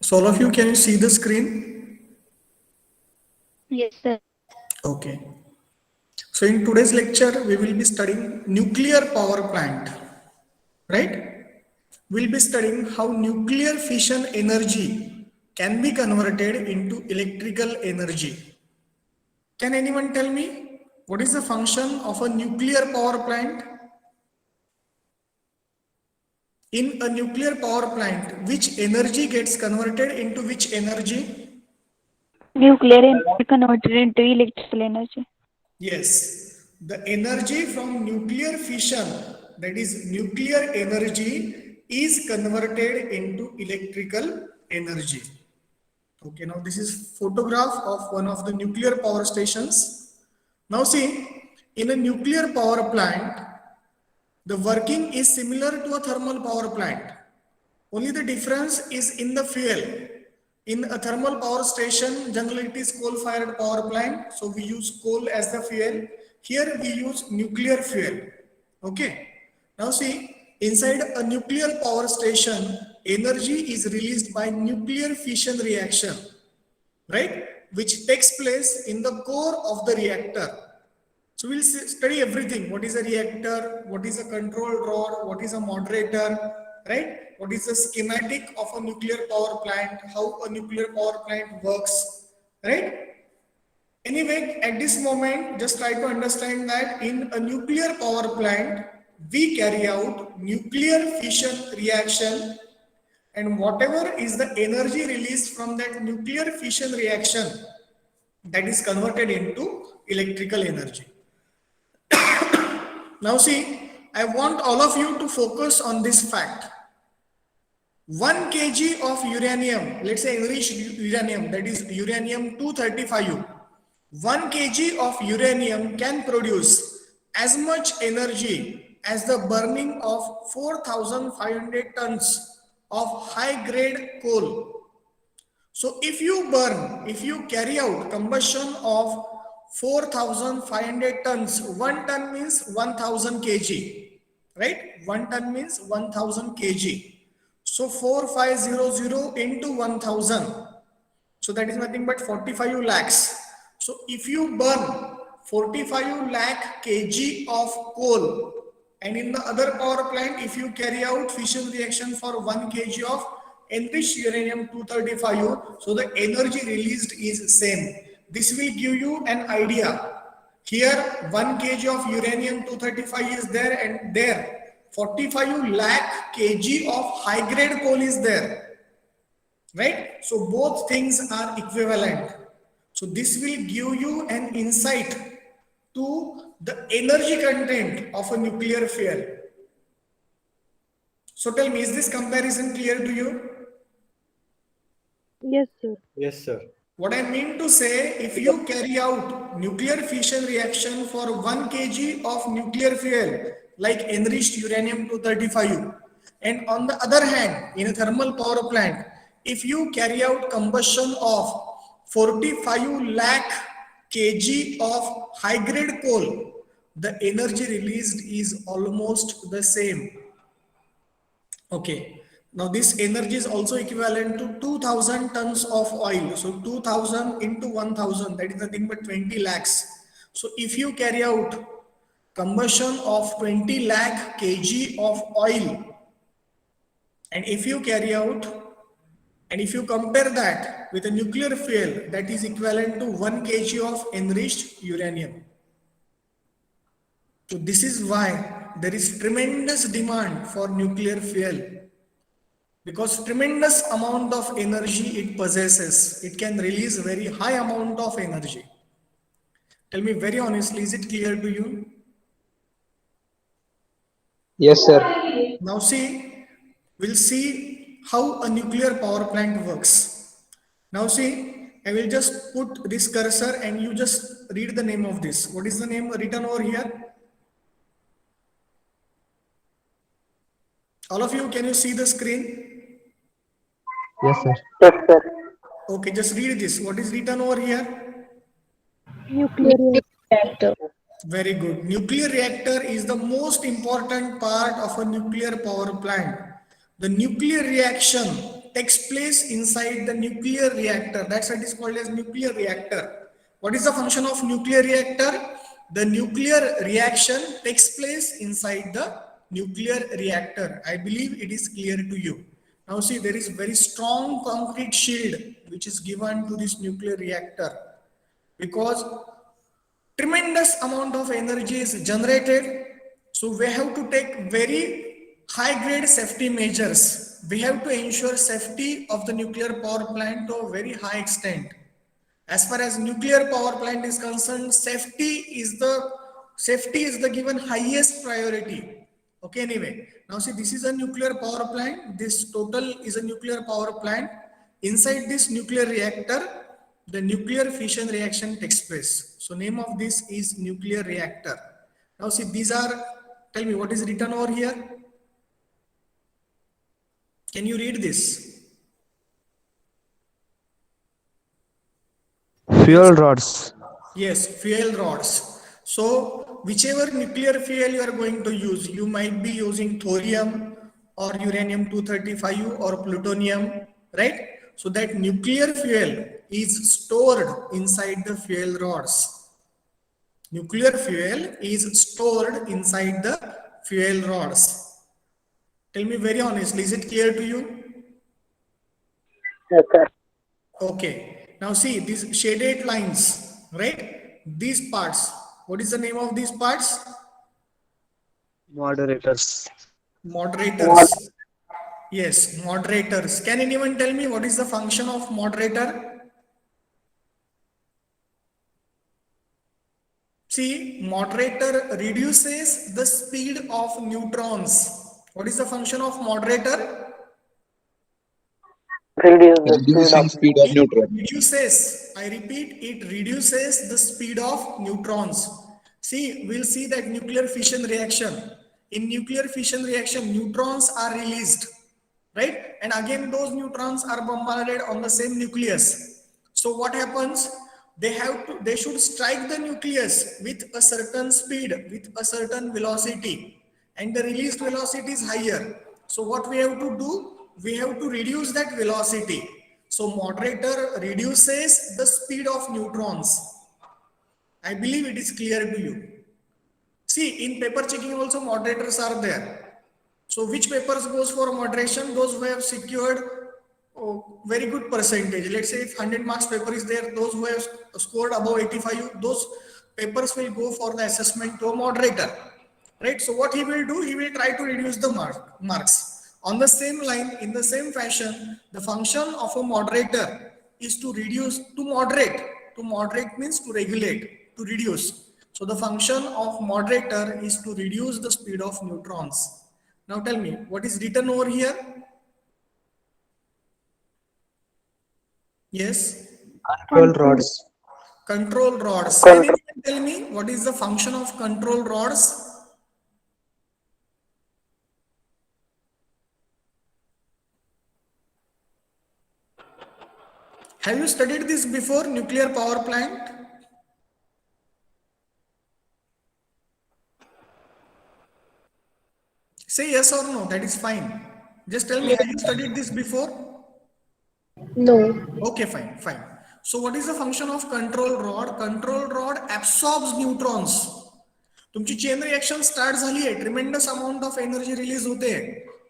So all of you, can you see the screen? Yes, sir. Okay. So in today's lecture, we will be studying nuclear power plant, right? We'll be studying how nuclear fission energy can be converted into electrical energy. Can anyone tell me what is the function of a nuclear power plant? In a nuclear power plant, which energy gets converted into which energy? Nuclear energy converted into electrical energy. Yes, the energy from nuclear fission, that is nuclear energy, is converted into electrical energy. Okay, now this is photograph of one of the nuclear power stations. Now see, in a nuclear power plant, the working is similar to a thermal power plant. Only the difference is in the fuel. In a thermal power station, generally it is coal-fired power plant, so we use coal as the fuel. Here we use nuclear fuel. Okay. Now see, inside a nuclear power station, energy is released by nuclear fission reaction, right? Which takes place in the core of the reactor. So we'll study everything. What is a reactor? What is a control rod? What is a moderator? Right? What is the schematic of a nuclear power plant? How a nuclear power plant works? Right? Anyway, at this moment, just try to understand that in a nuclear power plant, we carry out nuclear fission reaction, and whatever is the energy released from that nuclear fission reaction, that is converted into electrical energy. Now see, I want all of you to focus on this fact. 1 kg of uranium, let's say enriched uranium, that is uranium-235, 1 kg of uranium can produce as much energy as the burning of 4,500 tons of high-grade coal. So if you carry out combustion of 4,500 tons, 1 ton means 1,000 kg, right? 1 ton means 1,000 kg. So 4500 into 1,000. So that is nothing but 45 lakhs. So if you burn 45 lakh kg of coal, and in the other power plant, if you carry out fission reaction for 1 kg of enriched uranium-235, so the energy released is same. This will give you an idea. Here 1 kg of uranium-235 is there, and there 45 lakh kg of high grade coal is there, right? So both things are equivalent. So this will give you an insight to the energy content of a nuclear fuel. So tell me, is this comparison clear to you? Yes, sir. Yes, sir. What I mean to say, if you carry out nuclear fission reaction for 1 kg of nuclear fuel like enriched uranium-235, and on the other hand, in a thermal power plant, if you carry out combustion of 45 lakh kg of high-grade coal, the energy released is almost the same. Okay. Now this energy is also equivalent to 2,000 tons of oil. So 2,000 into 1,000, that is nothing but 20 lakhs. So if you carry out combustion of 20 lakh kg of oil, and if you compare that with a nuclear fuel, that is equivalent to 1 kg of enriched uranium. So this is why there is tremendous demand for nuclear fuel, because tremendous amount of energy it possesses. It can release very high amount of energy. Tell me very honestly, is it clear to you? Yes, sir. Now see, we'll see how a nuclear power plant works. Now see, I will just put this cursor and you just read the name of this. What is the name written over here? All of you, can you see the screen? Yes, sir. Yes, sir. Okay, just read this. What is written over here? Nuclear reactor. Very good. Nuclear reactor is the most important part of a nuclear power plant. The nuclear reaction takes place inside the nuclear reactor. That's why it is called as nuclear reactor. What is the function of nuclear reactor? The nuclear reaction takes place inside the nuclear reactor. I believe it is clear to you. Now see, there is very strong concrete shield which is given to this nuclear reactor because tremendous amount of energy is generated. So we have to take very high grade safety measures. We have to ensure safety of the nuclear power plant to a very high extent. As far as nuclear power plant is concerned, safety is the given highest priority. Okay, anyway, now see, this is a nuclear power plant. This total is a nuclear power plant. Inside this nuclear reactor, the nuclear fission reaction takes place. So name of this is nuclear reactor. Now see, these are, tell me what is written over here. Can you read this? Fuel rods. Yes, fuel rods. So whichever nuclear fuel you are going to use, you might be using thorium or uranium-235 or plutonium, right? So that nuclear fuel is stored inside the fuel rods. Nuclear fuel is stored inside the fuel rods. Tell me very honestly, is it clear to you? Yes, sir. Okay. Now see these shaded lines, right? These parts. What is the name of these parts? Moderators. Moderators. Yes, moderators. Can anyone tell me what is the function of moderator? See, moderator reduces the speed of neutrons. What is the function of moderator? Reducing speed of It neutron. reduces, I repeat, it reduces the speed of neutrons. See, we'll see that nuclear fission reaction. In nuclear fission reaction, neutrons are released, right? And again, those neutrons are bombarded on the same nucleus. So what happens? They should strike the nucleus with a certain speed, with a certain velocity, and the released velocity is higher. So what we have to do? We have to reduce that velocity. So moderator reduces the speed of neutrons. I believe it is clear to you. See, in paper checking also moderators are there. So which papers goes for moderation? Those who have secured very good percentage. Let's say if 100 marks paper is there, those who have scored above 85, those papers will go for the assessment to a moderator. Right? So what he will do, he will try to reduce the marks. On the same line, in the same fashion, the function of a moderator is to reduce, to moderate. To moderate means to regulate, to reduce. So the function of moderator is to reduce the speed of neutrons. Now tell me, what is written over here? Yes? Control rods. Control rods. Can anyone tell me what is the function of control rods? Have you studied this before, nuclear power plant? Say yes or no, that is fine. Just tell me, have you studied this before? No. Okay, fine, fine. So what is the function of control rod? Control rod absorbs neutrons. तुमची chain reaction start झाली आहे, tremendous amount of energy release होते,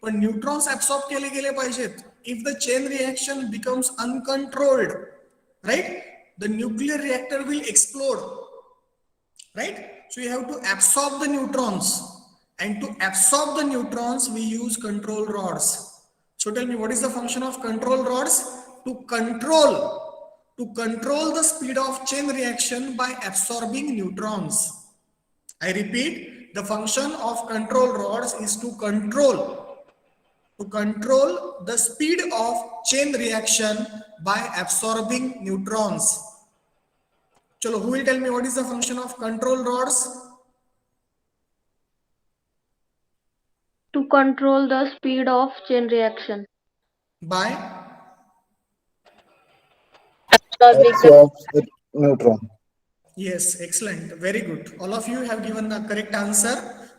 पण neutrons absorb केले गेले पाहिजेत. If the chain reaction becomes uncontrolled, right, the nuclear reactor will explode, right? So you have to absorb the neutrons, and to absorb the neutrons we use control rods. So tell me, what is the function of control rods? To control the speed of chain reaction by absorbing neutrons. I repeat, the function of control rods is to control the speed of chain reaction by absorbing neutrons. Chalo, who will tell me what is the function of control rods? To control the speed of chain reaction. By Absorbs the neutron. yes, excellent, very good. All of you have given the correct answer.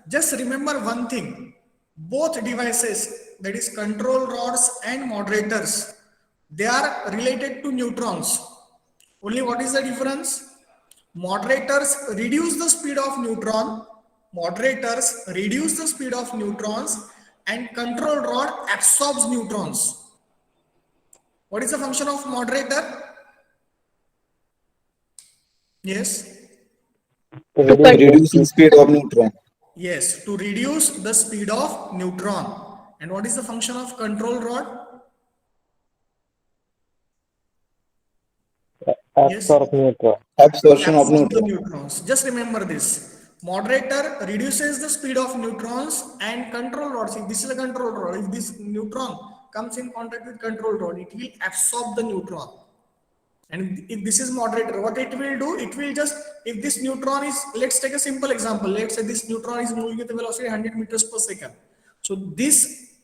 Just remember one thing. both devices, that is control rods and moderators, they are related to neutrons. Only what is the difference? Moderators reduce the speed of neutron, moderators reduce the speed of neutrons, and control rod absorbs neutrons. What is the function of moderator? Yes. Reducing speed of neutron. Yes, to reduce the speed of neutron. And what is the function of control rod? Yes, Absorb neutron. Absorption of absorb the neutron. neutrons. Just remember this. Moderator reduces the speed of neutrons and control rod. See, this is a control rod. If this neutron comes in contact with control rod, it will absorb the neutron. And if this is moderator, what it will do, it will just, if this neutron is, let's take a simple example. Let's say this neutron is moving with a velocity 100 meters per second. So this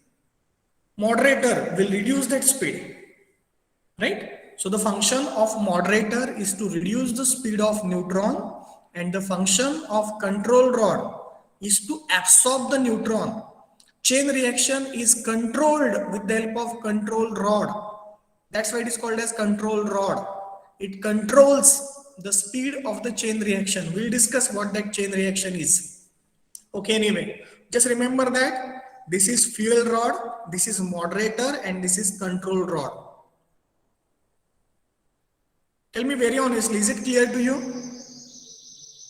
moderator will reduce that speed, right? So the function of moderator is to reduce the speed of neutron, and the function of control rod is to absorb the neutron. Chain reaction is controlled with the help of control rod. That's why it is called as control rod. It controls the speed of the chain reaction. We'll discuss what that chain reaction is. Okay, anyway, just remember that this is fuel rod, this is moderator, and this is control rod. Tell me very honestly, is it clear to you?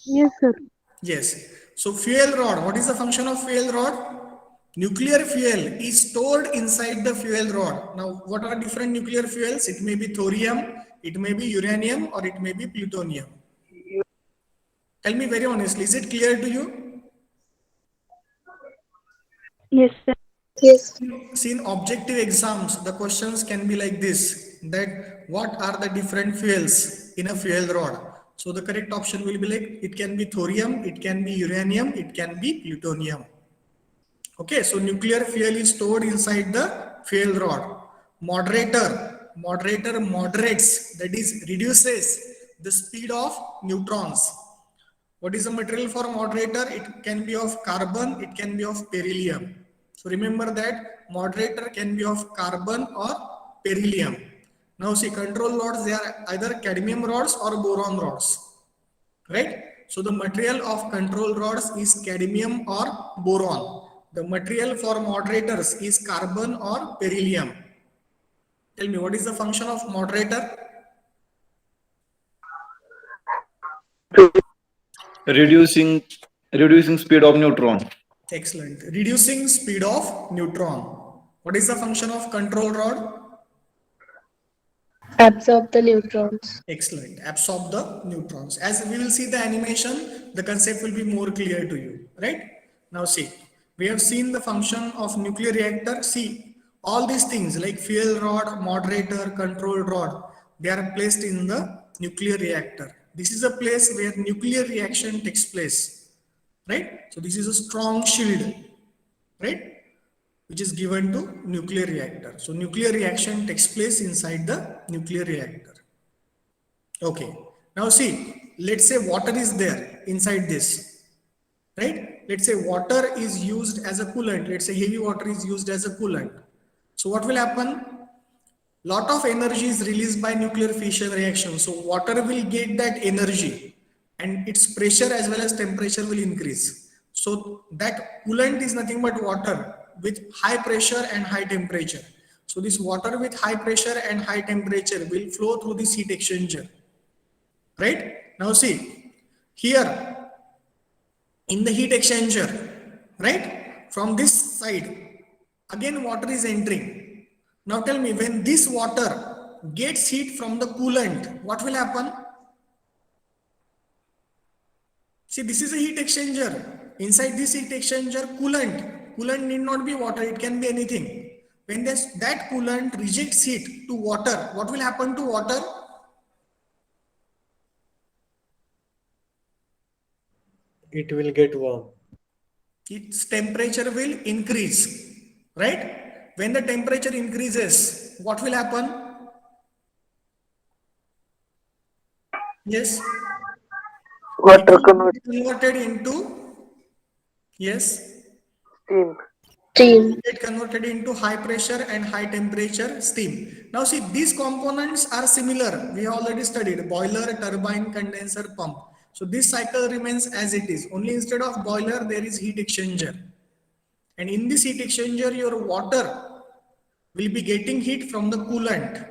Yes, sir. Yes. So fuel rod, what is the function of fuel rod? Nuclear fuel is stored inside the fuel rod. Now, what are different nuclear fuels? It may be thorium, it may be uranium, or it may be plutonium. Tell me very honestly, is it clear to you? Yes, sir. Yes. See, in objective exams, the questions can be like this, that what are the different fuels in a fuel rod? So the correct option will be like, it can be thorium, it can be uranium, it can be plutonium. Okay, so nuclear fuel is stored inside the fuel rod. Moderator moderates, that is reduces the speed of neutrons. What is the material for moderator? It can be of carbon, it can be of beryllium. So remember that moderator can be of carbon or beryllium. Now see, control rods, they are either cadmium rods or boron rods, right? So the material of control rods is cadmium or boron. The material for moderators is carbon or beryllium. Tell me, what is the function of moderator? Reducing speed of neutron. Excellent. Reducing speed of neutron. What is the function of control rod? Absorb the neutrons. Excellent. Absorb the neutrons. As we will see the animation, the concept will be more clear to you, right? Now see, we have seen the function of nuclear reactor. See, all these things like fuel rod, moderator, control rod, they are placed in the nuclear reactor. This is a place where nuclear reaction takes place, right? So this is a strong shield, right, which is given to nuclear reactor. So nuclear reaction takes place inside the nuclear reactor. Okay, now see, let's say water is there inside this, right? Let's say water is used as a coolant. Let's say heavy water is used as a coolant. So what will happen? Lot of energy is released by nuclear fission reaction. So water will get that energy and its pressure as well as temperature will increase. So that coolant is nothing but water with high pressure and high temperature. So this water with high pressure and high temperature will flow through this heat exchanger, right? Now see, here in the heat exchanger, right, from this side, again water is entering. Now tell me, when this water gets heat from the coolant, what will happen? See, this is a heat exchanger. Inside this heat exchanger, coolant need not be water, it can be anything. When that coolant rejects heat to water, what will happen to water? It will get warm. Its temperature will increase, right? When the temperature increases, what will happen? Yes. Water It will be converted into, yes, steam. Steam. get converted into high pressure and high temperature steam. Now see, these components are similar. We have already studied boiler, turbine, condenser, pump. So this cycle remains as it is. Only instead of boiler, there is heat exchanger. And in this heat exchanger, your water will be getting heat from the coolant,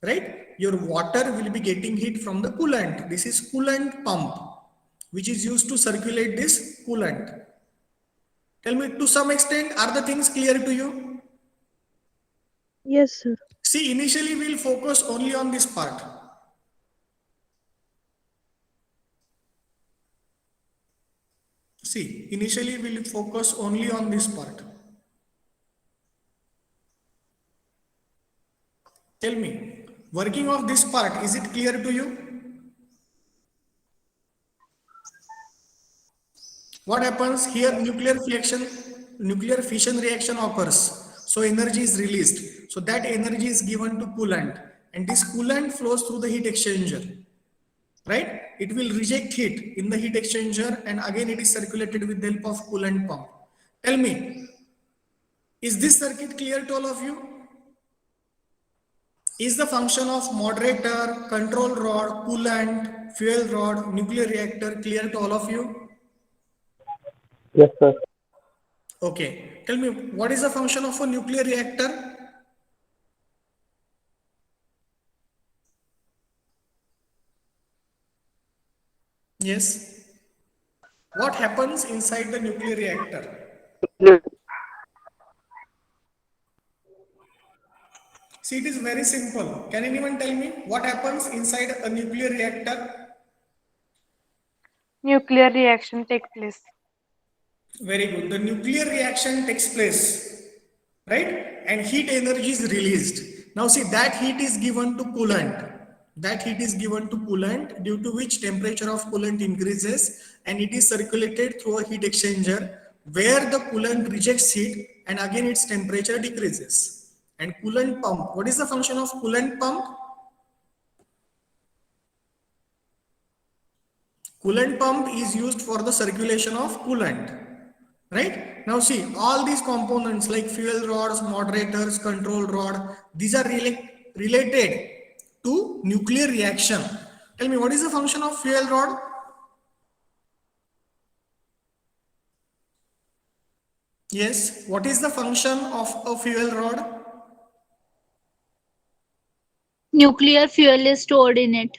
right? Your water will be getting heat from the coolant. This is coolant pump, which is used to circulate this coolant. Tell me, to some extent, are the things clear to you? Yes, sir. See, initially we'll focus only on this part. See, initially we'll focus only on this part. Tell me, working of this part, is it clear to you? What happens here? Nuclear fission reaction occurs. So energy is released. So that energy is given to coolant, and this coolant flows through the heat exchanger, right? It will reject heat in the heat exchanger, and again it is circulated with the help of coolant pump. Tell me, is this circuit clear to all of you? Is the function of moderator, control rod, coolant, fuel rod, nuclear reactor clear to all of you? Yes, sir. Okay, tell me, what is the function of a nuclear reactor? Yes. What happens inside the nuclear reactor? See, it is very simple. Can anyone tell me what happens inside a nuclear reactor? Nuclear reaction take place. Very good. The nuclear reaction takes place, right? And heat energy is released. Now see, that heat is given to coolant. That heat is given to coolant, due to which temperature of coolant increases, and it is circulated through a heat exchanger where the coolant rejects heat, and again its temperature decreases. And coolant pump, what is the function of coolant pump? Coolant pump is used for the circulation of coolant. Right? Now see, all these components like fuel rods, moderators, control rod, these are related to nuclear reaction. Tell me, what is the function of fuel rod? Yes, what is the function of a fuel rod? Nuclear fuel is stored in it.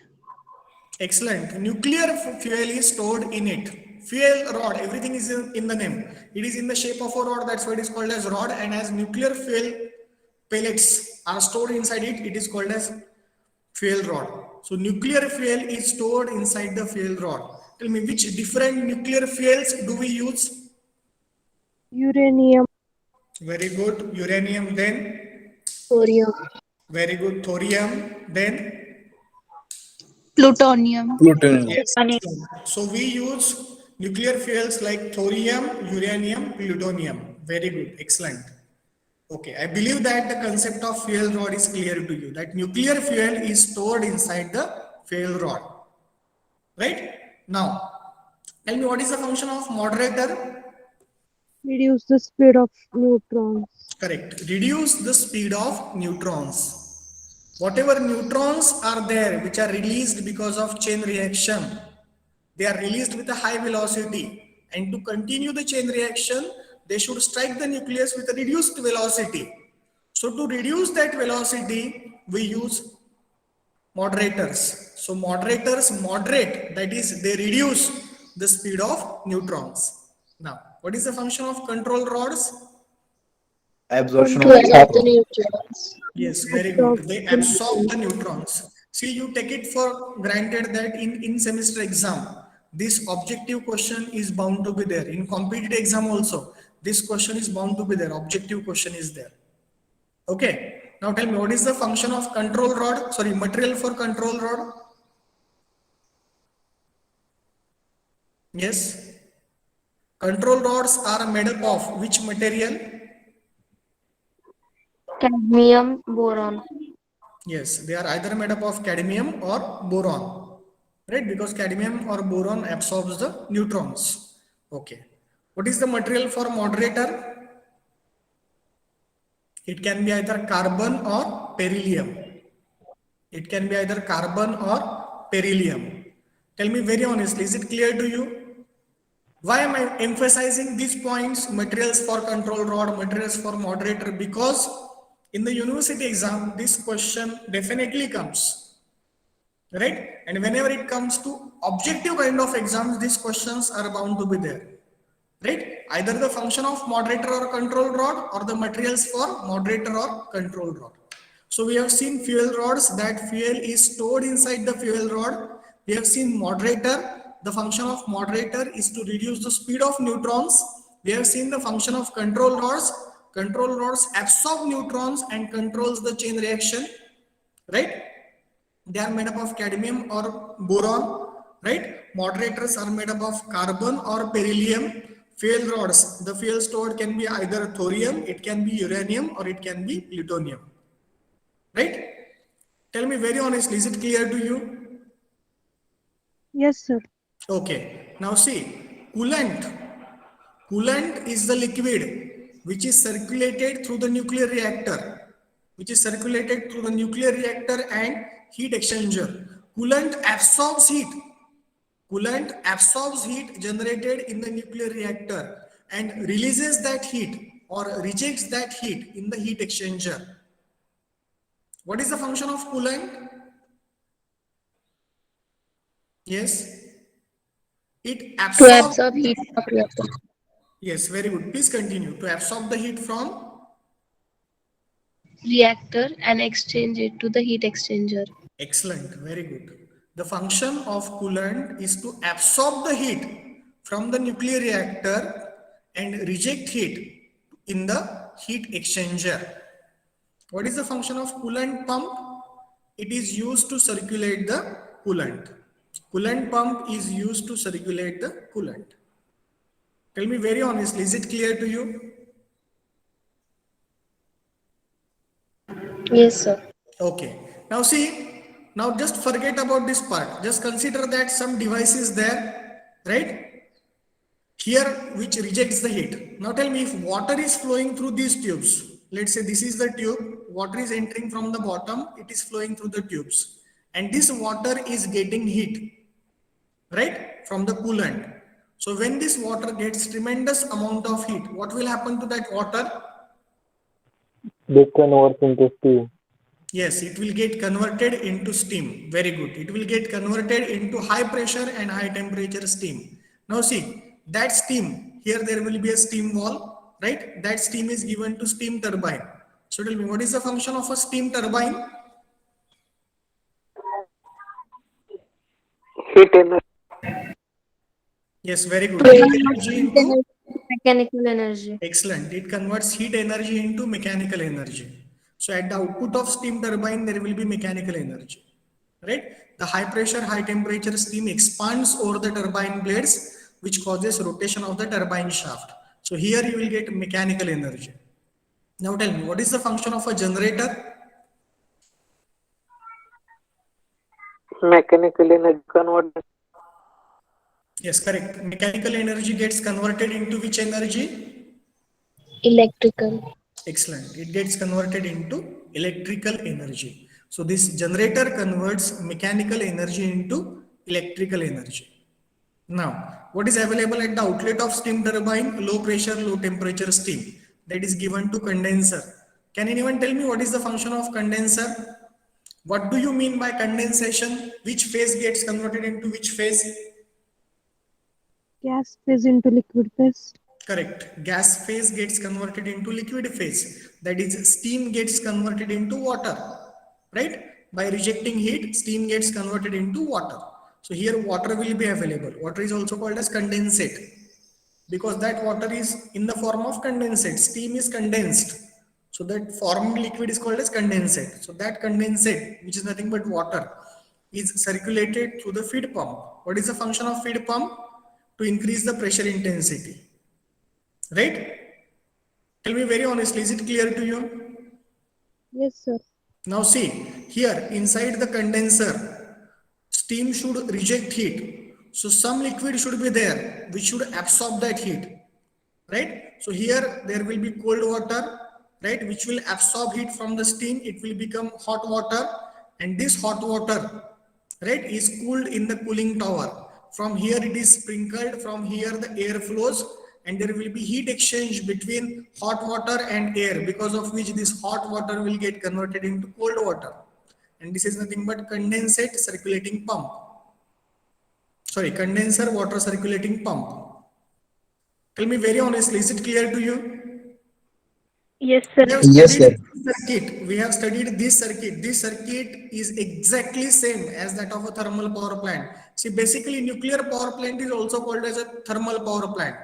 Excellent. Nuclear fuel is stored in it. Fuel rod, everything is in the name. It is in the shape of a rod, that's why it is called as rod. And as nuclear fuel pellets are stored inside it, it is called as fuel rod. So nuclear fuel is stored inside the fuel rod. Tell me, which different nuclear fuels do we use? Uranium. Very good. Uranium, then? Thorium. Very good. Thorium, then? Plutonium. Plutonium. Yes. So we use nuclear fuels like thorium, uranium, plutonium. Very good. Excellent. Okay. I believe that the concept of fuel rod is clear to you. That nuclear fuel is stored inside the fuel rod. Right? Now, tell me, what is the function of moderator? Reduce the speed of neutrons. Correct. Reduce the speed of neutrons. Whatever neutrons are there which are released because of chain reaction, they are released with a high velocity, and to continue the chain reaction they should strike the nucleus with a reduced velocity. So to reduce that velocity we use moderators. So moderators moderate, that is they reduce the speed of neutrons. Now what is the function of control rods? Absorption To of absorb the neutrons. neutrons. Yes, very good. They absorb the neutrons. See, you take it for granted that in semester exam, this objective question is bound to be there. In competitive exam also, this question is bound to be there. Objective question is there. Okay. Now tell me, what is the function of control rod? Sorry, material for control rod? Yes. Control rods are made up of which material? Cadmium, boron. Yes, they are either made up of cadmium or boron, right? Because cadmium or boron absorbs the neutrons. Okay. What is the material for moderator? It can be either carbon or beryllium. It can be either carbon or beryllium. Tell me very honestly, is it clear to you? Why am I emphasizing these points? Materials for control rod, materials for moderator, because in the university exam, this question definitely comes, right? And whenever it comes to objective kind of exams, these questions are bound to be there, right? Either the function of moderator or control rod, or the materials for moderator or control rod. So we have seen fuel rods, that fuel is stored inside the fuel rod. We have seen moderator. The function of moderator is to reduce the speed of neutrons. We have seen the function of control rods. Control rods absorb neutrons and controls the chain reaction, right? They are made up of cadmium or boron, right? Moderators are made up of carbon or beryllium. Fuel rods, the fuel stored can be either thorium, it can be uranium, or it can be plutonium, right? Tell me very honestly, is it clear to you? Yes, sir. Okay, now see, coolant. Coolant is the liquid which is circulated through the nuclear reactor, and heat exchanger. Coolant absorbs heat. Coolant absorbs heat generated in the nuclear reactor and releases that heat or rejects that heat in the heat exchanger. What is the function of coolant? Yes. It To absorbs. absorb heat of reactor. Yes, very good. Please continue. To absorb the heat from. Reactor and exchange it to the heat exchanger. Excellent. Very good. The function of coolant is to absorb the heat from the nuclear reactor and reject heat in the heat exchanger. What is the function of coolant pump? It is used to circulate the coolant. Coolant pump is used to circulate the coolant. Tell me very honestly, is it clear to you? Yes, sir. Okay. Now see, now just forget about this part. Just consider that some device is there, right? Here, which rejects the heat. Now tell me, if water is flowing through these tubes, let's say this is the tube, water is entering from the bottom, it is flowing through the tubes, and this water is getting heat, right, from the coolant. So when this water gets tremendous amount of heat, what will happen to that water? They convert into steam. Yes, it will get converted into steam. Very good. It will get converted into high pressure and high temperature steam. Now see, that steam, here there will be a steam wall, right? That steam is given to steam turbine. So tell me, what is the function of a steam turbine? Heat energy. Yes, very good. Heat energy into, Mechanical energy. excellent. It converts heat energy into mechanical energy. So at the output of steam turbine, there will be mechanical energy, right? The high pressure, high temperature steam expands over the turbine blades, which causes rotation of the turbine shaft. So here you will get mechanical energy. Now tell me, what is the function of a generator? Mechanical energy converted. Yes, correct. Mechanical energy gets converted into which energy? Electrical. Excellent. It gets converted into electrical energy. So this generator converts mechanical energy into electrical energy. Now, what is available at the outlet of steam turbine? Low pressure, low temperature steam that is given to condenser. Can anyone tell me what is the function of condenser? What do you mean by condensation? Which phase gets converted into which phase? Gas phase into liquid phase. Correct. Gas phase gets converted into liquid phase. That is, steam gets converted into water, right? By rejecting heat, steam gets converted into water. So here water will be available. Water is also called as condensate because that water is in the form of condensate. Steam is condensed. So that formed liquid is called as condensate. So that condensate, which is nothing but water, is circulated through the feed pump. What is the function of feed pump? To increase the pressure intensity. Right? Tell me very honestly, is it clear to you? Yes, sir. Now see, here inside the condenser, steam should reject heat. So some liquid should be there, which should absorb that heat. Right? So here there will be cold water right, which will absorb heat from the steam. It will become hot water, and this hot water, right, is cooled in the cooling tower. From here it is sprinkled, from here the air flows, and there will be heat exchange between hot water and air, because of which this hot water will get converted into cold water. And this is nothing but condensate circulating pump. Sorry, condenser water circulating pump. Tell me very honestly, is it clear to you? Yes, sir. Yes, sir. We have studied this circuit. This circuit is exactly same as that of a thermal power plant. See, basically nuclear power plant is also called as a thermal power plant.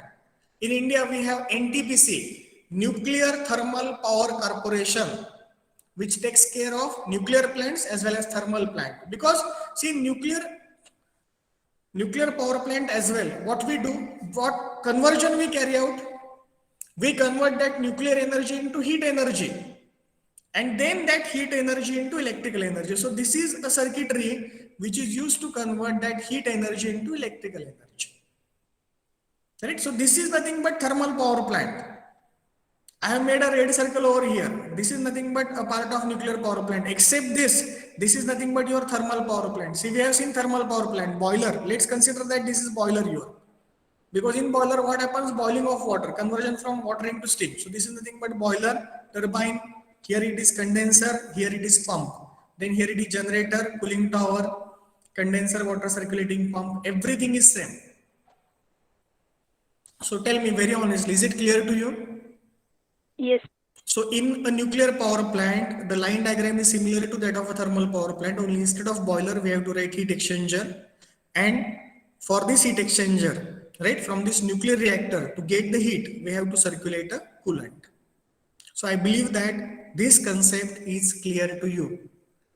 In India, we have NTPC, Nuclear Thermal Power Corporation, which takes care of nuclear plants as well as thermal plant. Because see, nuclear power plant as well, what we do, what conversion we carry out, we convert that nuclear energy into heat energy, and then that heat energy into electrical energy. So this is a circuitry which is used to convert that heat energy into electrical energy. Right? So this is nothing but thermal power plant. I have made a red circle over here. This is nothing but a part of nuclear power plant. Except this is nothing but your thermal power plant. See, we have seen thermal power plant, boiler. Let's consider that this is boiler here. Because in boiler, what happens? Boiling of water, conversion from water into steam. So this is nothing but boiler, turbine. Here it is condenser, here it is pump. Then here it is generator, cooling tower, condenser, water circulating pump. Everything is same. So tell me very honestly, is it clear to you? Yes. So in a nuclear power plant, the line diagram is similar to that of a thermal power plant, only instead of boiler, we have to write heat exchanger. And for this heat exchanger, right, from this nuclear reactor, to get the heat, we have to circulate a coolant. So I believe that this concept is clear to you.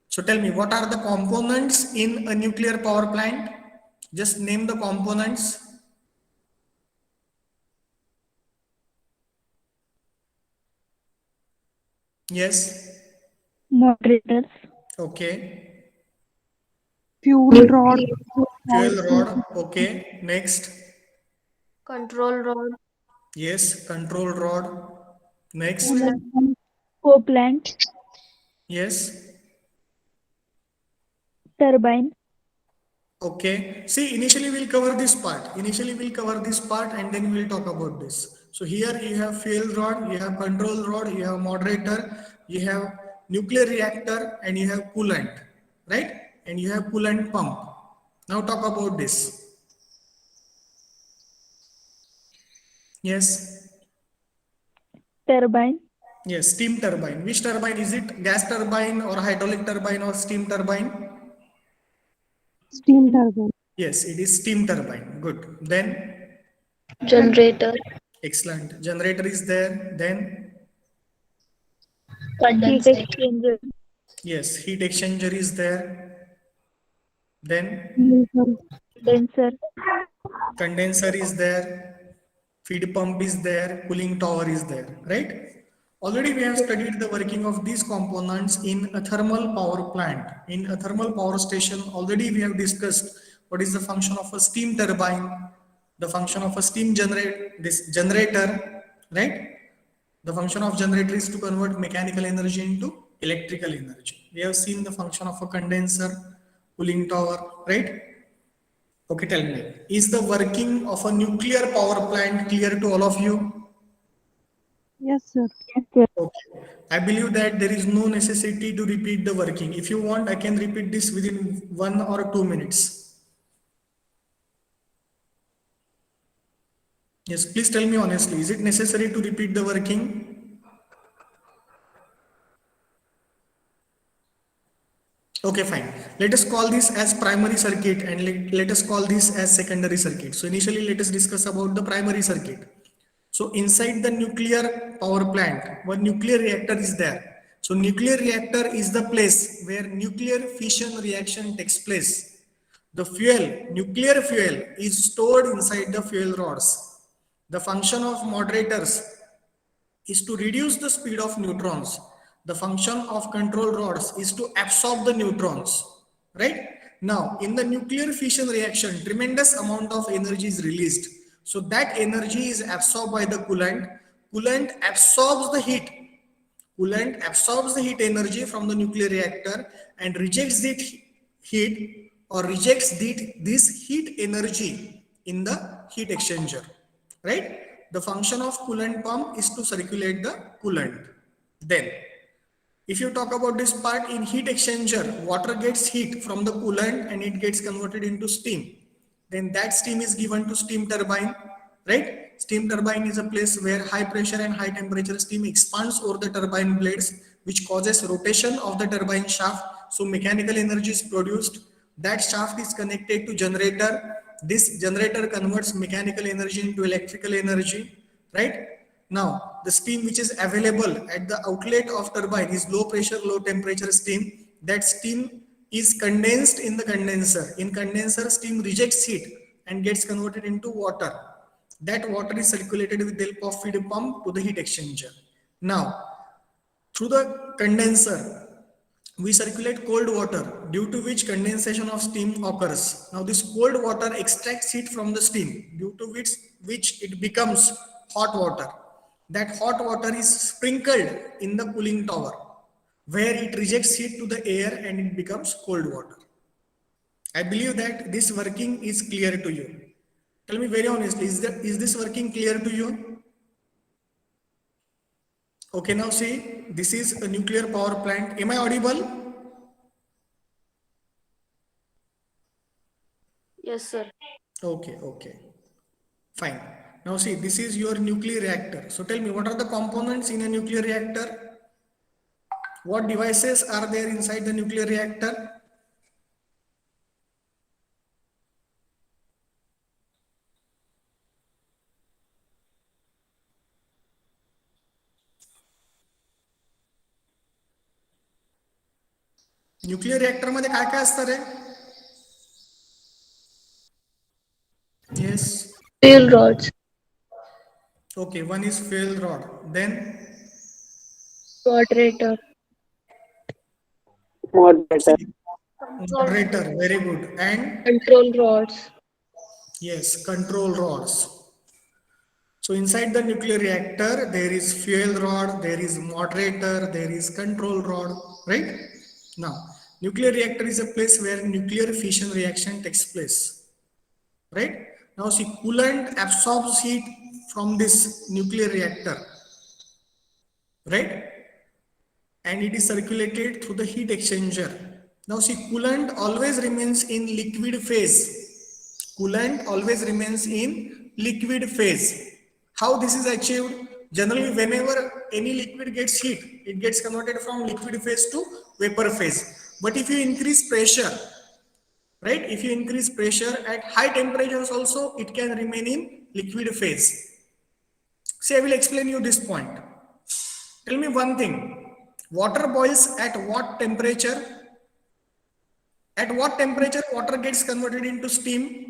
So tell me, what are the components in a nuclear power plant? Just name the components. Yes. Moderators. Okay. Fuel rod. Fuel rod. Okay. Next. Control rod. Yes. Control rod. Next. Coolant. Yes. Turbine. Okay. See, initially we'll cover this part. And then we'll talk about this. So here you have fuel rod, you have control rod, you have moderator, you have nuclear reactor, and you have coolant, right? And you have coolant pump. Now talk about this. Yes. Turbine. Yes, steam turbine. Which turbine is it? Gas turbine or hydraulic turbine or steam turbine? Steam turbine. Yes, it is steam turbine. Good. Then? Generator. Excellent. Generator is there. Then? Heat Condenser. exchanger. Yes, heat exchanger is there. Then? Condenser. Condenser is there. Feed pump is there. Cooling tower is there. Right? Already we have studied the working of these components in a thermal power plant. In a thermal power station, already we have discussed what is the function of a steam turbine, the function of a steam generator, right? The function of generator is to convert mechanical energy into electrical energy. We have seen the function of a condenser, cooling tower, right? Okay, tell me, is the working of a nuclear power plant clear to all of you? Yes, sir. Okay. I believe that there is no necessity to repeat the working. If you want, I can repeat this within 1 or 2 minutes. Yes, please tell me honestly, is it necessary to repeat the working? Okay, fine. Let us call this as primary circuit and let us call this as secondary circuit. So initially, let us discuss about the primary circuit. So inside the nuclear power plant, one nuclear reactor is there. So nuclear reactor is the place where nuclear fission reaction takes place. The fuel, nuclear fuel, is stored inside the fuel rods. The function of moderators is to reduce the speed of neutrons. The function of control rods is to absorb the neutrons, right? Now, in the nuclear fission reaction, tremendous amount of energy is released. So that energy is absorbed by the coolant. Coolant absorbs the heat coolant absorbs the heat energy from the nuclear reactor and rejects it heat or rejects this heat energy in the heat exchanger, right? The function of coolant pump is to circulate the coolant. Then if you talk about this part in heat exchanger, water gets heat from the coolant and it gets converted into steam. Then that steam is given to steam turbine, right? Steam turbine is a place where high pressure and high temperature steam expands over the turbine blades, which causes rotation of the turbine shaft. So mechanical energy is produced. That shaft is connected to generator. This generator converts mechanical energy into electrical energy, right? Now, the steam which is available at the outlet of turbine is low pressure, low temperature steam. That steam is condensed in the condenser. In condenser, steam rejects heat and gets converted into water. That water is circulated with the help of feed pump to the heat exchanger. Now, through the condenser, we circulate cold water, due to which condensation of steam occurs. Now, this cold water extracts heat from the steam, due to which it becomes hot water. That hot water is sprinkled in the cooling tower, where it rejects heat to the air and it becomes cold water. I believe that this working is clear to you. Tell me very honestly, is this working clear to you? Okay, now see, this is a nuclear power plant. Am I audible? Yes, sir. Okay. Fine. Now see, this is your nuclear reactor. So tell me, what are the components in a nuclear reactor? What devices are there inside the nuclear reactor? Nuclear reactor मध्ये काय काय असतं रे? Yes. Fuel rods. Okay, one is fuel rod. Then Moderator. moderator. Very good. And Control rods. yes, control rods. So inside the nuclear reactor, there is fuel rod, there is moderator, there is control rod, right? Now, nuclear reactor is a place where nuclear fission reaction takes place, right? Now see, coolant absorbs heat from this nuclear reactor, right? And it is circulated through the heat exchanger. Now see, coolant always remains in liquid phase. Coolant always remains in liquid phase. How this is achieved? Generally, whenever any liquid gets heat, it gets converted from liquid phase to vapor phase. But if you increase pressure, right? If you increase pressure at high temperatures also, it can remain in liquid phase. See, I will explain you this point. Tell me one thing. Water boils at what temperature? At what temperature water gets converted into steam?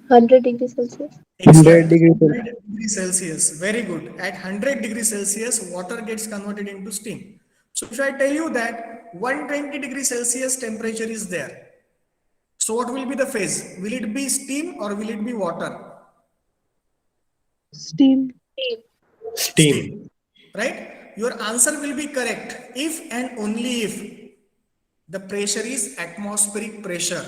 100 degrees Celsius. 100 degrees Celsius. 100 degrees Celsius. Very good. At 100 degrees Celsius, water gets converted into steam. So if I tell you that 120 degrees Celsius temperature is there, so what will be the phase? Will it be steam or will it be water? Steam. Steam. Right? Your answer will be correct if and only if the pressure is atmospheric pressure.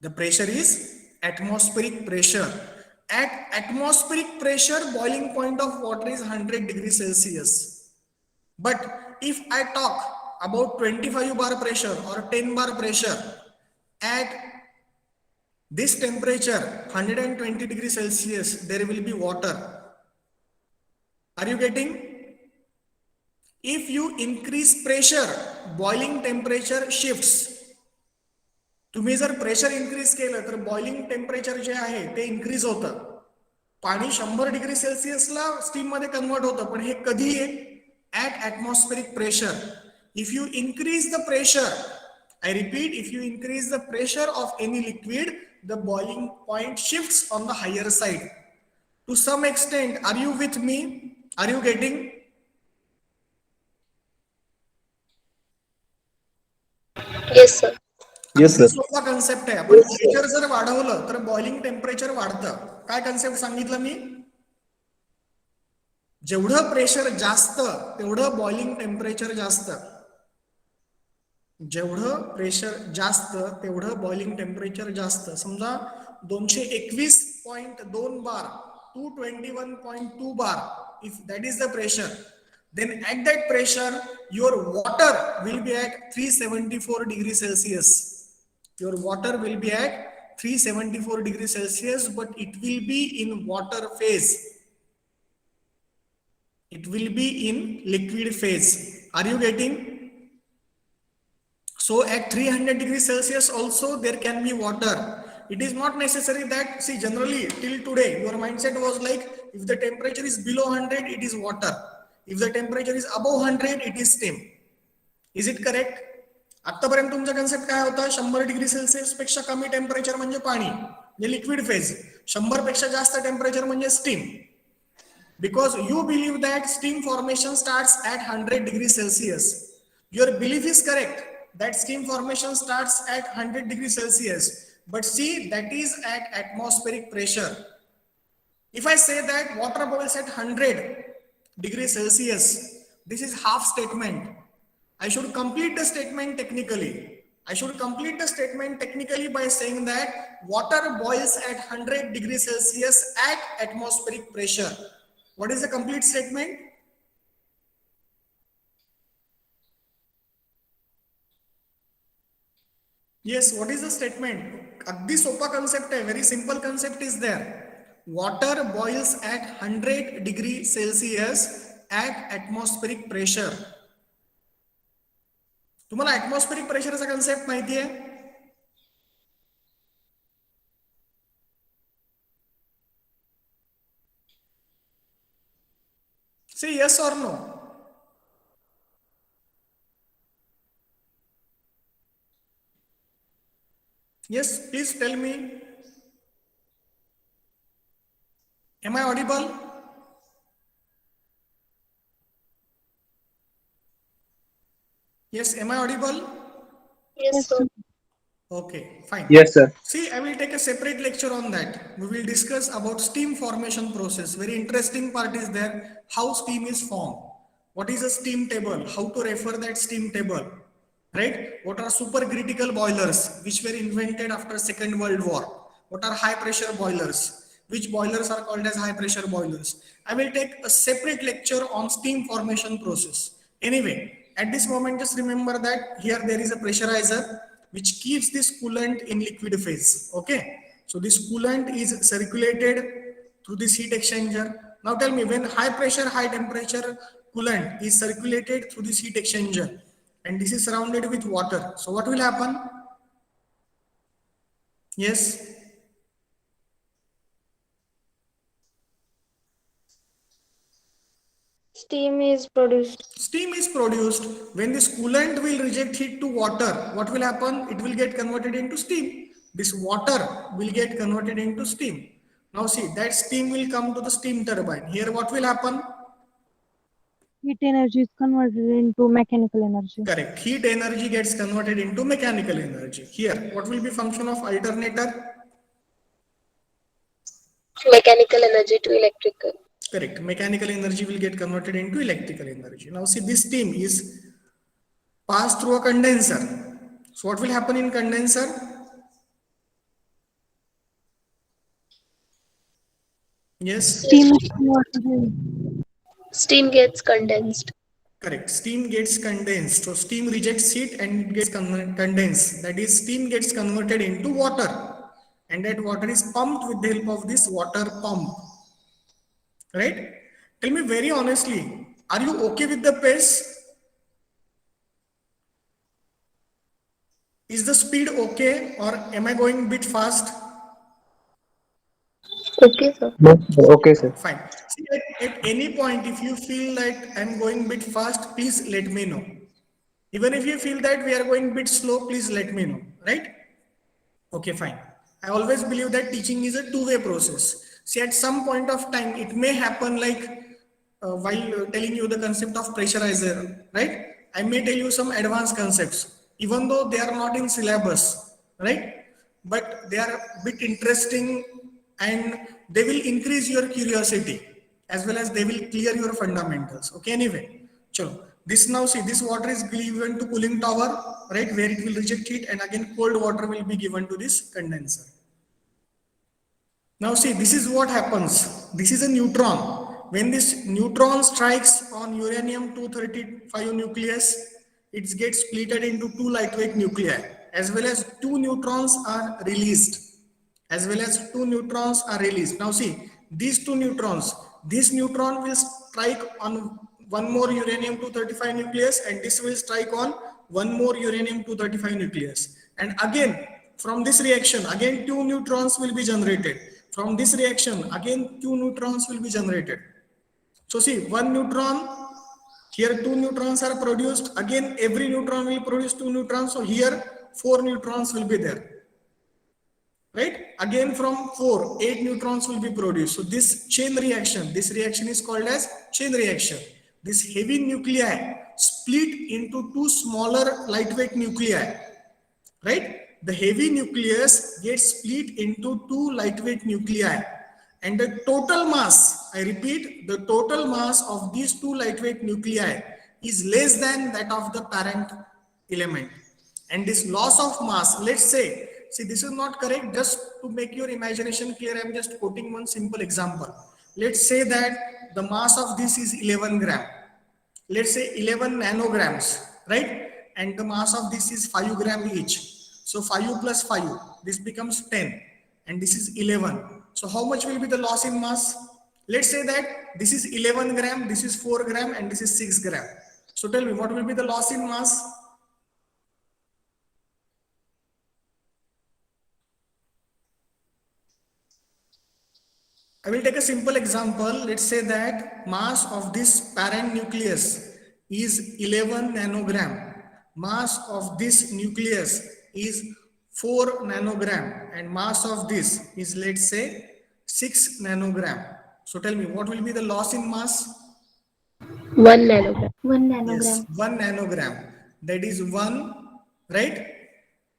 The pressure is atmospheric pressure. At atmospheric pressure, boiling point of water is 100 degrees Celsius. But if I talk about 25 bar pressure or 10 bar pressure, at this temperature, 120 degrees Celsius, there will be water. Are you getting? If you increase pressure, boiling temperature shifts. तुम्ही जर pressure increase केलं तर boiling temperature जे आहे ते increase होतं. पाणी 100 degree सेल्सिअसला steam मध्ये convert होतं, पण हे कधी आहे? At atmospheric pressure. If you increase the pressure, I repeat, if you increase the pressure of any liquid, the boiling point shifts on the higher side. To some extent, are you with me? Are you getting? Yes, sir. Yes, sir. Sofa concept आहे. आपण pressure जर वाढवलं तर boiling temperature वाढतं. काय concept सांगितलं मी? जेवढं pressure जास्त तेवढं बॉइलिंग टेम्परेचर जास्त. जेवढं प्रेशर जास्त तेवढं बॉइलिंग टेम्परेचर जास्त. समजा 221.2 बार 221.2 बार, if that is the pressure, then at that pressure your water will be at 374 degrees Celsius. Your water will be at 374 degrees Celsius, but it will be in water phase. It will be in liquid phase. Are you getting? So at 300 degrees Celsius also there can be water. It is not necessary that, see, generally till today your mindset was like, if the temperature is below 100 it is water, if the temperature is above 100 it is steam. Is it correct? आतापर्यंत तुमचा concept काय होता? 100 degree Celsius पेक्षा कमी temperature म्हणजे पाणी, म्हणजे liquid phase. 100 पेक्षा जास्त टेम्परेचर म्हणजे steam. Because you believe that steam formation starts at 100 degrees Celsius. Your belief is correct that steam formation starts at 100 degrees Celsius. But see, that is at atmospheric pressure. If I say that water boils at 100 degrees Celsius, this is half statement. I should complete the statement technically. I should complete the statement technically by saying that water boils at 100 degrees Celsius at atmospheric pressure. What is the complete statement? Yes, what is the statement? अगदी सोपा concept है, very simple concept is there. Water boils at 100 degree Celsius at atmospheric pressure. तुम्हाला atmospheric pressure चा concept माहिती आहे? Say yes or no. Yes, please tell me. Am I audible? Yes, am I audible? Yes, sir. Okay, fine. Yes, sir. See, I will take a separate lecture on that. We will discuss about steam formation process. Very interesting part is there. How steam is formed. What is a steam table? How to refer that steam table. Right? What are supercritical boilers which were invented after Second World War? What are high pressure boilers? Which boilers are called as high pressure boilers? I will take a separate lecture on steam formation process. Anyway, at this moment, just remember that here there is a pressurizer which keeps this coolant in liquid phase. Okay. So this coolant is circulated through this heat exchanger. Now tell me, when high pressure, high temperature coolant is circulated through this heat exchanger, and this is surrounded with water. So what will happen? Yes. Steam is produced. Steam is produced. When this coolant will reject heat to water, what will happen? It will get converted into steam. This water will get converted into steam. Now see, that steam will come to the steam turbine. Here what will happen? Heat energy is converted into mechanical energy. Correct. Heat energy gets converted into mechanical energy. Here, what will be function of alternator? Mechanical energy to electrical. Correct. Mechanical energy will get converted into electrical energy. Now see, this steam is passed through a condenser. So what will happen in condenser? Yes. Steam is converted in Steam gets condensed. Correct. Steam gets condensed. So steam rejects heat and it gets condensed. That is, steam gets converted into water. And that water is pumped with the help of this water pump. Right? Tell me very honestly, are you okay with the pace? Is the speed okay, or am I going a bit fast? Okay, sir. Okay, sir. Fine. See, at any point, if you feel like I'm going a bit fast, please let me know. Even if you feel that we are going a bit slow, please let me know. Right? Okay, fine. I always believe that teaching is a two-way process. See, at some point of time, it may happen like while telling you the concept of pressurizer, right? I may tell you some advanced concepts, even though they are not in syllabus, right? But they are a bit interesting and they will increase your curiosity. as well as they will clear your fundamentals. Okay, anyway, chalo. This now see, this water is given to cooling tower, right, where it will reject heat, and again cold water will be given to this condenser. Now see, this is what happens. This is a neutron. When this neutron strikes on uranium-235 nucleus, it gets splitted into two lightweight nuclei, as well as two neutrons are released. Now see, these two neutrons, this neutron will strike on one more uranium-235 nucleus, and this will strike on one more uranium-235 nucleus. And again, from this reaction, again two neutrons will be generated. From this reaction, again two neutrons will be generated. So see, one neutron, here two neutrons are produced. Again, every neutron will produce two neutrons. So here 4 neutrons will be there. Right? Again from 4, 8 neutrons will be produced. So this chain reaction, this reaction is called as chain reaction. This heavy nuclei split into two smaller lightweight nuclei. Right? The heavy nucleus gets split into two lightweight nuclei, and the total mass, I repeat, the total mass of these two lightweight nuclei is less than that of the parent element. And this loss of mass, let's say, see, this is not correct. Just to make your imagination clear, I'm just quoting one simple example. Let's say that the mass of this is 11 gram. Let's say 11 nanograms, right? And the mass of this is 5 gram each. So 5 plus 5, this becomes 10, and this is 11. So how much will be the loss in mass? Let's say that this is 11 gram, this is 4 gram, and this is 6 gram. So tell me, what will be the loss in mass? I will take a simple example. Let's say that mass of this parent nucleus is 11 nanogram. Mass of this nucleus is 4 nanogram, and mass of this is, let's say, 6 nanogram. So tell me, what will be the loss in mass? 1 nanogram. 1 nanogram. Yes, 1 nanogram. That is 1, right,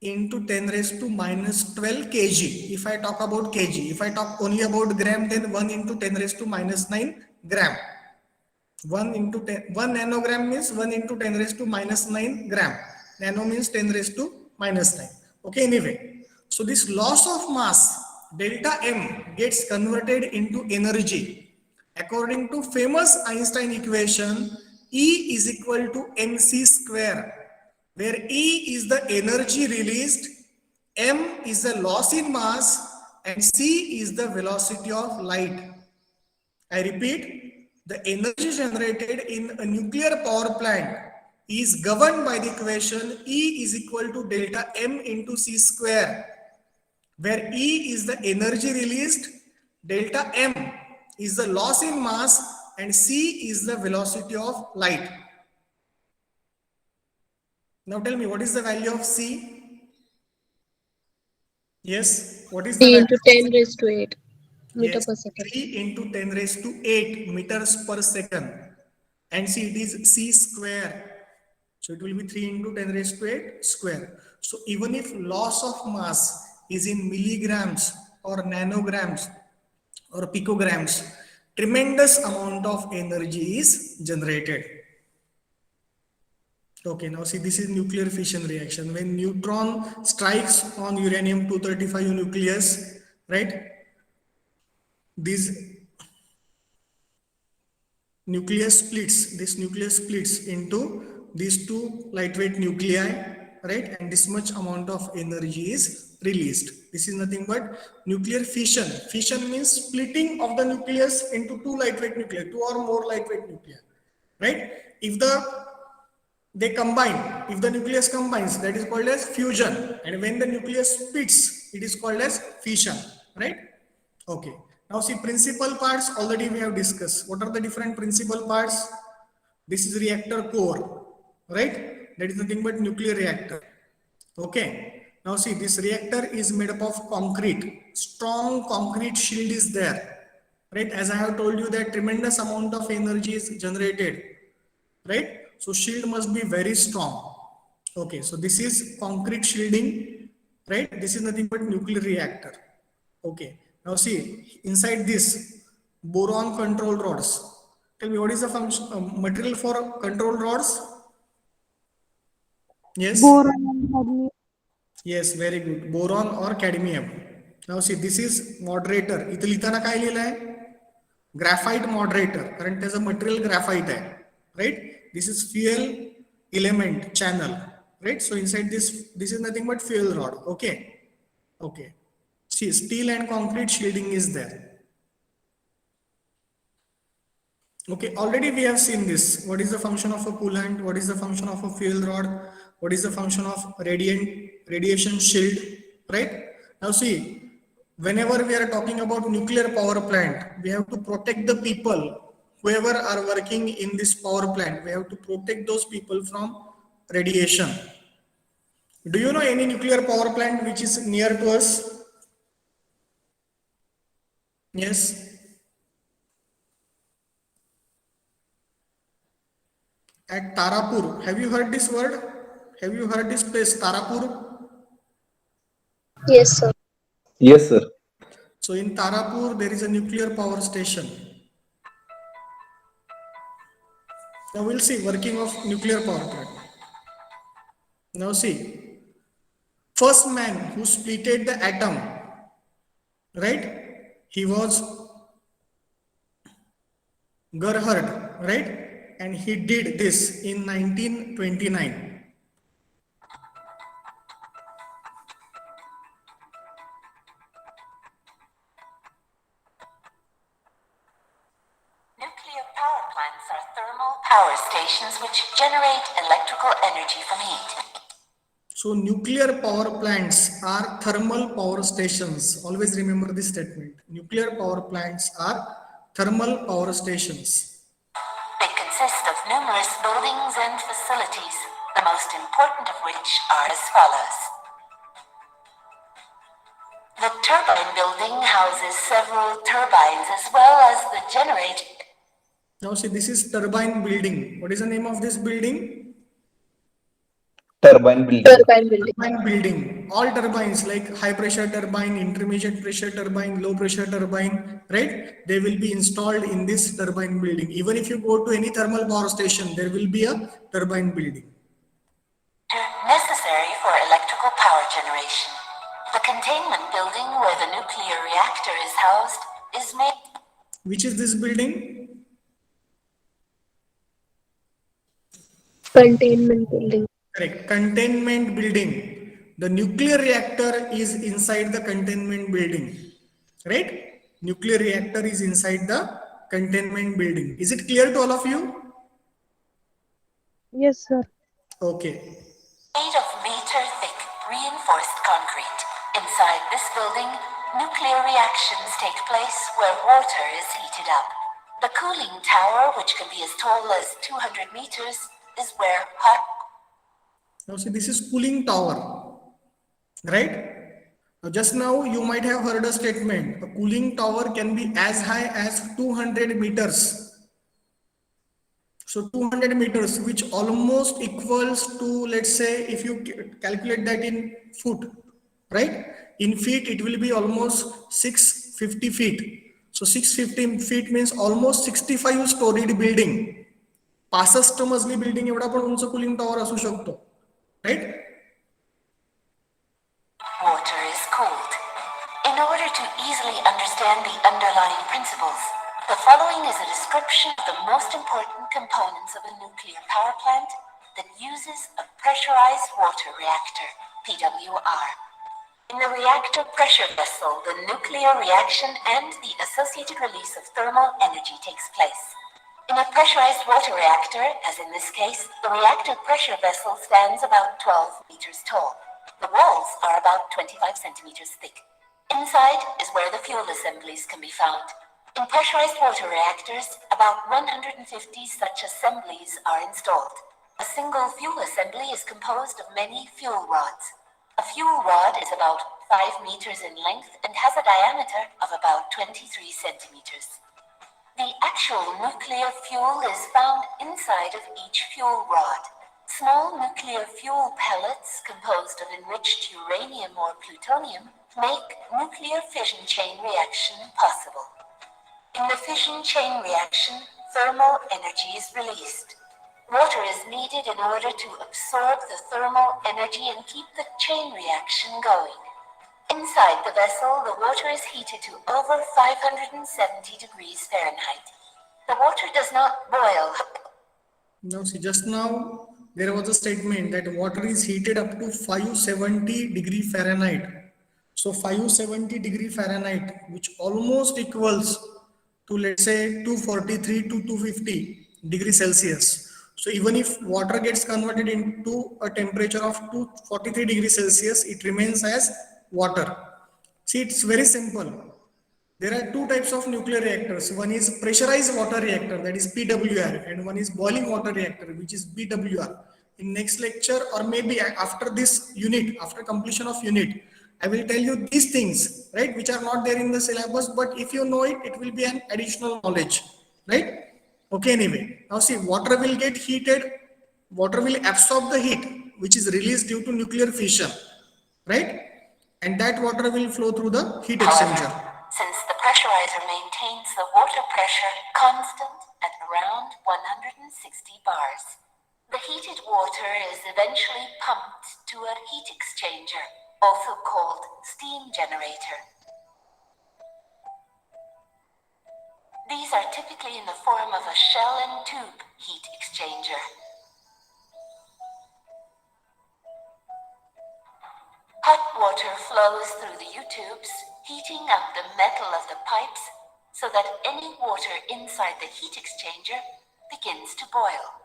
into 10 raised to minus 12 kg. If I talk about kg, if I talk only about gram, then 1 into 10 raised to minus 9 gram. 1 nanogram means 1 into 10 raised to minus 9 gram. Nano means 10 raised to minus 9. Okay, anyway. So this loss of mass, delta M, gets converted into energy. According to famous Einstein equation, E is equal to mc square, where E is the energy released, M is the loss in mass, and C is the velocity of light. I repeat, the energy generated in a nuclear power plant is governed by the equation E is equal to delta M into C square, where E is the energy released, delta M is the loss in mass, and C is the velocity of light. Now tell me, what is the value of C? Yes, what is the 3 value? into 10 raised to 8 meter Yes, per second. 3 into 10 raised to 8 meters per second. And see, it is C square. So it will be 3 into 10 raised to 8 square. So even if loss of mass is in milligrams or nanograms or picograms, tremendous amount of energy is generated. Okay, now see, this is nuclear fission reaction. When neutron strikes on uranium-235 nucleus, right? This nucleus splits into these two lightweight nuclei, right? And this much amount of energy is released. This is nothing but nuclear fission. Fission means splitting of the nucleus into two lightweight nuclei, 2 or more lightweight nuclei, right? If they combine, if the nucleus combines, that is called as fusion. And when the nucleus splits, it is called as fission, right? Okay. Now see, principal parts already we have discussed. What are the different principal parts? This is reactor core, right? That is nothing but nuclear reactor. Okay. Now see, this reactor is made up of concrete. Strong concrete shield is there, right? As I have told you that tremendous amount of energy is generated, right? So shield must be very strong. Okay. So this is concrete shielding, right? This is nothing but nuclear reactor. Okay. Now see, inside this, Boron control rods. Tell me, what is the function material for control rods? Yes. Boron and cadmium. Yes, very good. Boron or cadmium. Now see, this is moderator. इथं लिहिताना काय लिहिलं आहे? Graphite moderator. कारण त्याचं material graphite आहे. Right? This is fuel element channel. Right? So inside this is nothing but fuel rod. Okay. Okay. See, steel and concrete shielding is there. Okay, already we have seen this. What is the function of a coolant? What is the function of a fuel rod? What is the function of radiation shield? Right? Now see, whenever we are talking about nuclear power plant, we have to protect the people, whoever are working in this power plant, we have to protect those people from radiation. Do you know any nuclear power plant which is near to us? Yes. At Tarapur, have you heard this word? Have you heard this place, Tarapur? Yes, sir. Yes, sir. So in Tarapur, there is a nuclear power station. Now we'll see working of nuclear power plant. Now see, first man who splitted the atom, right? He was Gerhard, right? And he did this in 1929. Nuclear power plants are thermal power stations which generate electrical energy from heat. So nuclear power plants are thermal power stations. Always remember this statement. Nuclear power plants are thermal power stations. They consist of numerous buildings and facilities, the most important of which are as follows. The turbine building houses several turbines as well as the generator. Now see, this is turbine building. What is the name of this building? Turbine building. Turbine building. Turbine building. All turbines like high pressure turbine, intermediate pressure turbine, low pressure turbine, right? They will be installed in this turbine building. Even if you go to any thermal power station, there will be a turbine building. Necessary for electrical power generation. The containment building where the nuclear reactor is housed is made. Which is this building? Containment building. Correct. Containment building. The nuclear reactor is inside the containment building. Right? Nuclear reactor is inside the containment building. Is it clear to all of you? Yes, sir. Okay. Made of meter-thick reinforced concrete. Inside this building, nuclear reactions take place where water is heated up. The cooling tower, which can be as tall as 200 meters, is where hot. Now see, this is cooling tower, right? Now just now you might have heard a statement. A cooling tower can be as high as 200 meters. So 200 meters, which almost equals to, let's say, if you calculate that in foot, right? In feet, it will be almost 650 feet. So 650 feet means almost 65 storied building. 65 मजली building एवढा पण उंच cooling tower असू शकतो, right? Water is cooled. In order to easily understand the underlying principles, the following is a description of the most important components of a nuclear power plant that uses a pressurized water reactor, PWR. In the reactor pressure vessel, the nuclear reaction and the associated release of thermal energy takes place. In a pressurized water reactor, as in this case, the reactor pressure vessel stands about 12 meters tall. The walls are about 25 centimeters thick. Inside is where the fuel assemblies can be found. In pressurized water reactors, about 150 such assemblies are installed. A single fuel assembly is composed of many fuel rods. A fuel rod is about 5 meters in length and has a diameter of about 23 centimeters. The actual nuclear fuel is found inside of each fuel rod. Small nuclear fuel pellets composed of enriched uranium or plutonium make nuclear fission chain reaction possible. In the fission chain reaction, thermal energy is released. Water is needed in order to absorb the thermal energy and keep the chain reaction going. Inside the vessel, the water is heated to over 570 degrees Fahrenheit. The water does not boil. Now see, just now there was a statement that water is heated up to 570 degree Fahrenheit. So 570 degree Fahrenheit, which almost equals to, let's say, 243 to 250 degree Celsius. So even if water gets converted into a temperature of 243 degrees Celsius, it remains as water. See, it's very simple. There are two types of nuclear reactors. One is pressurized water reactor, that is PWR, and one is boiling water reactor, which is BWR. In next lecture, or maybe after this unit, after completion of unit, I will tell you these things, right, which are not there in the syllabus, but if you know it, it will be an additional knowledge, right? Okay, anyway, now see, water will get heated, water will absorb the heat, which is released due to nuclear fission, right? And that water will flow through the heat exchanger. Since the pressurizer maintains the water pressure constant at around 160 bars, the heated water is eventually pumped to a heat exchanger, also called steam generator. These are typically in the form of a shell and tube heat exchanger. Hot water flows through the U-tubes, heating up the metal of the pipes so that any water inside the heat exchanger begins to boil.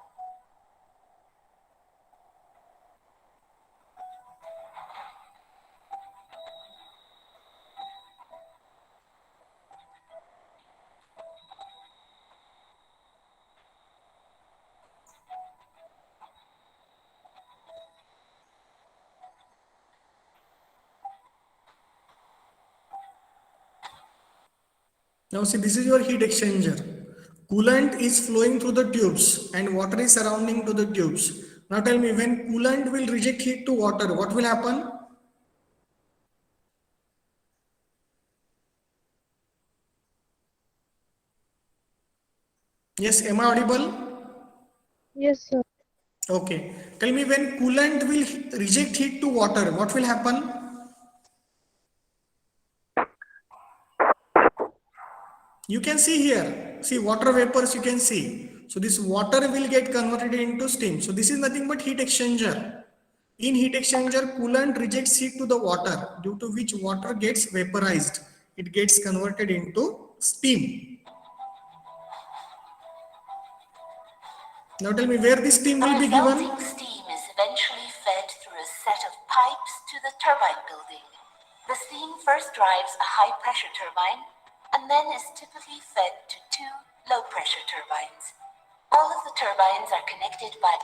Now see, this is your heat exchanger. Coolant is flowing through the tubes and water is surrounding to the tubes. Now tell me, when coolant will reject heat to water, what will happen? Yes, am I audible? Yes, sir. Okay. Tell me, when coolant will reject heat to water, what will happen? You can see here, see water vapors you can see. So this water will get converted into steam. So this is nothing but heat exchanger. In heat exchanger, coolant rejects heat to the water, due to which water gets vaporized. It gets converted into steam. Now tell me, where this steam will be given? Resulting steam is eventually fed through a set of pipes to the turbine building. The steam first drives a high-pressure turbine and then is typically fed to two low-pressure turbines. All of the turbines are connected by...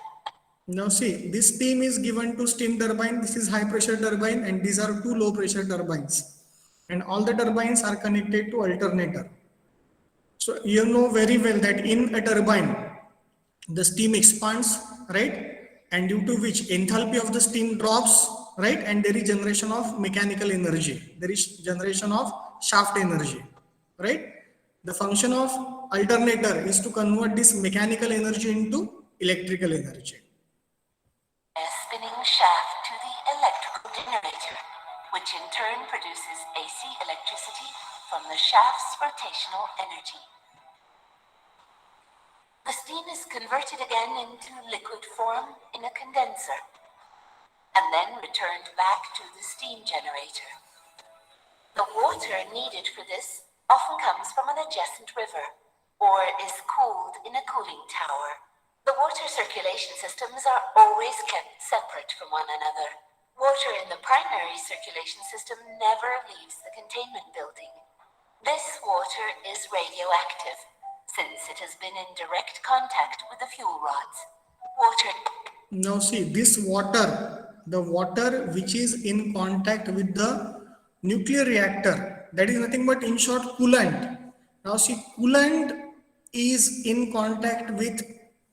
Now see, this steam is given to steam turbine, this is high-pressure turbine, and these are two low-pressure turbines. And all the turbines are connected to alternator. So you know very well that in a turbine, the steam expands, right? And due to which enthalpy of the steam drops, right? And there is generation of mechanical energy. There is generation of shaft energy, right? The function of alternator is to convert this mechanical energy into electrical energy. A spinning shaft to the electrical generator, which in turn produces AC electricity from the shaft's rotational energy. The steam is converted again into liquid form in a condenser, and then returned back to the steam generator. The water needed for this often comes from an adjacent river, or is cooled in a cooling tower. The water circulation systems are always kept separate from one another. Water in the primary circulation system never leaves the containment building. This water is radioactive, since it has been in direct contact with the fuel rods. Water. Now see, this water, the water which is in contact with the nuclear reactor, that is nothing but in short coolant. Now see, coolant is in contact with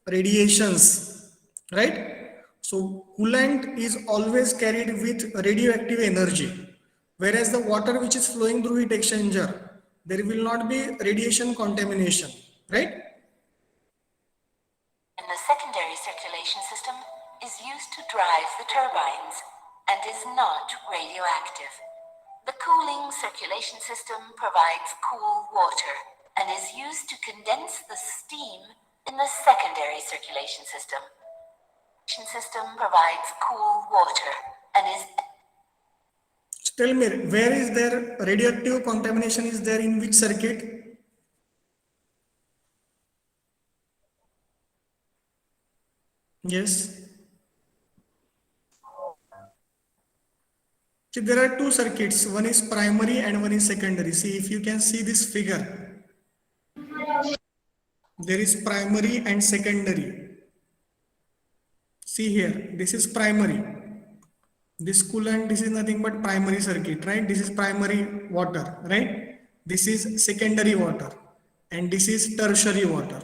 radiations, right? So coolant is always carried with radioactive energy, whereas the water which is flowing through heat exchanger, there will not be radiation contamination, right? And the secondary circulation system is used to drive the turbines and is not radioactive. The cooling circulation system provides cool water and is used to condense the steam in the secondary circulation system. System provides cool water and is. So tell me, where is there radioactive contamination is there in which circuit? Yes. See, there are two circuits. One is primary and one is secondary. See, if you can see this figure, there is primary and secondary. See here, this is primary. This coolant, this is nothing but primary circuit, right? This is primary water, right? This is secondary water, and this is tertiary water,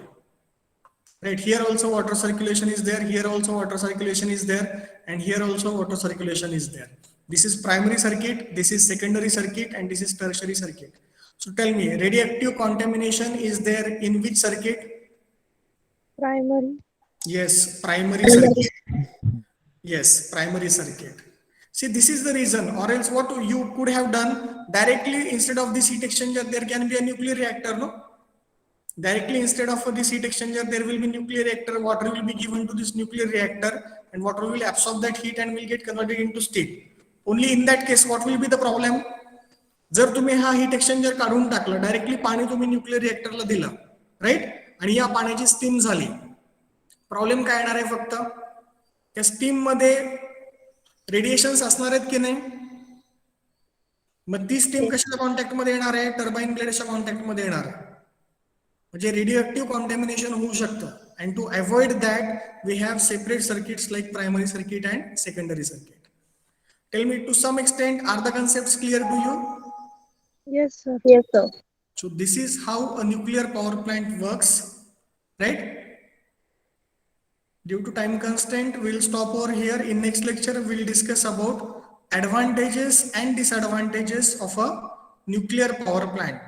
right? Here also water circulation is there, here also water circulation is there, and here also water circulation is there. This is primary circuit, this is secondary circuit, and this is tertiary circuit. So tell me, radioactive contamination is there in which circuit? Primary. Yes, primary circuit. Yes, primary circuit. See, this is the reason, or else what you could have done directly instead of this heat exchanger, there can be a nuclear reactor, no? Directly instead of this heat exchanger, there will be nuclear reactor, water will be given to this nuclear reactor, and water will absorb that heat and will get converted into steam. Only in that case, what will be the problem? जर तुम्ही हा heat exchanger काढून टाकलं, directly पाणी तुम्ही nuclear रिएक्टरला दिलं, right? आणि या पाण्याची स्टीम झाली. प्रॉब्लेम काय येणार आहे? फक्त त्या स्टीम मध्ये रेडिएशन्स असणार आहेत की नाही? मग ती स्टीम कशाच्या कॉन्टॅक्ट मध्ये येणार आहे? टर्बाइन ब्लेडच्या कॉन्टॅक्ट मध्ये येणार आहे. म्हणजे रेडिओ कॉन्टॅमिनेशन होऊ शकतं. And to avoid that we have separate circuits like primary circuit and secondary circuit. Tell me, to some extent, are the concepts clear to you? Yes, sir. Yes, sir. So this is how a nuclear power plant works, right? Due to time constraint, we'll stop over here. In next lecture, we'll discuss about advantages and disadvantages of a nuclear power plant.